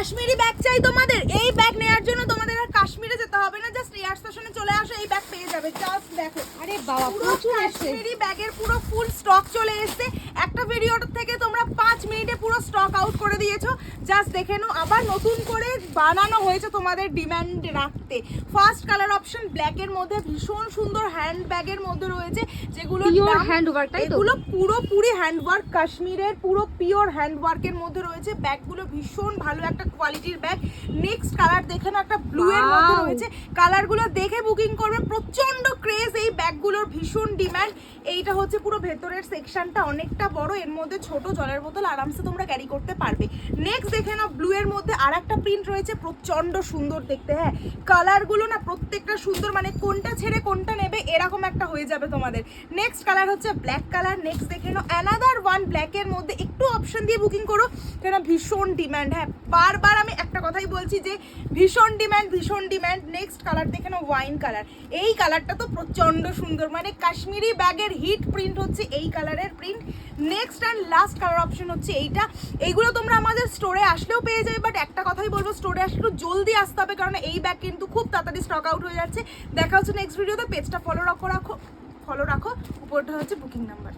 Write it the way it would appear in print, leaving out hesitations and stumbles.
Kashmiri bag চাই তোমাদের, এই ব্যাগ নেওয়ার জন্য তোমাদের আর কাশ্মীরে যেতে হবে না, জাস্ট এয়ার স্টেশনে চলে আসো, এই ব্যাগ পেয়ে যাবে। জাস্ট দেখো, আরে বাবা পুরো প্রচুর এসছে। কাশ্মীরি ব্যাগের পুরো ফুল স্টক চলে এসেছে। একটা ভিডিও থেকে তোমরা 5 মিনিটে পুরো স্টক আউট করে দিয়েছো, জাস্ট দেখে নাও। আবার নতুন করে বানানো হয়েছে তোমাদের ডিমান্ড রাখতে। ফার্স্ট কালার অপশন ব্ল্যাকের মধ্যে ভীষণ সুন্দর হ্যান্ড ব্যাগের মধ্যে রয়েছে, যেগুলো পিওর হ্যান্ড ওয়ার্ক, তাই তো? এগুলো পুরোপুরি হ্যান্ড ওয়ার্ক, কাশ্মীরের পুরো পিওর হ্যান্ড ওয়ার্কের মধ্যে রয়েছে। ব্যাগগুলো ভীষণ ভালো একটা কোয়ালিটির ব্যাগ। নেক্সট কালার দেখে না, একটা ব্লু এর মধ্যে রয়েছে। কালারগুলো দেখে বুকিং করবে, প্রচন্ড ক্রেজ এই ব্যাগগুলোর, ভীষণ ডিমান্ড। এইটা হচ্ছে পুরো ভেতরের সেকশনটা অনেকটা বড়, এর মধ্যে ছোট জলের বোতল আরামসে তোমরা ক্যারি করতে পারবে। নেক্সট দেখে নাও, ব্লু এর মধ্যে আর একটা প্রিন্ট রয়েছে, প্রচন্ড সুন্দর দেখতে। হ্যাঁ, কালারগুলো না প্রত্যেকটা সুন্দর, মানে কোনটা ছেড়ে কোনটা নেবে এরকম একটা হয়ে যাবে তোমাদের। নেক্সট কালার হচ্ছে ব্ল্যাক কালার। নেক্সট দেখে নাও অ্যানাদার ওয়ান ব্ল্যাকের মধ্যে, একটু অপশন দিয়ে বুকিং করো, কেন ভীষণ ডিমান্ড। হ্যাঁ, বারবার আমি একটা কথাই বলছি যে ভীষণ ডিমান্ড, ভীষণ ডিমান্ড। নেক্সট কালার দেখে নাও ওয়াইন কালার। এই কালারটা তো প্রচন্ড সুন্দর, মানে কাশ্মীরি ব্যাগের হিট প্রিন্ট হচ্ছে এই কালারের print. Next and last colour option হচ্ছে এইটা। এইগুলো তোমরা আমাদের স্টোরে আসলেও পেয়ে যাবে, বাট একটা কথাই বলবো, স্টোরে আসলে একটু জলদি আসতে হবে, কারণ এই ব্যাগ কিন্তু খুব তাড়াতাড়ি স্টক আউট হয়ে যাচ্ছে। দেখা হচ্ছে নেক্সট ভিডিওতে। পেজটা ফলো রাখো, উপরটা হচ্ছে বুকিং নাম্বার।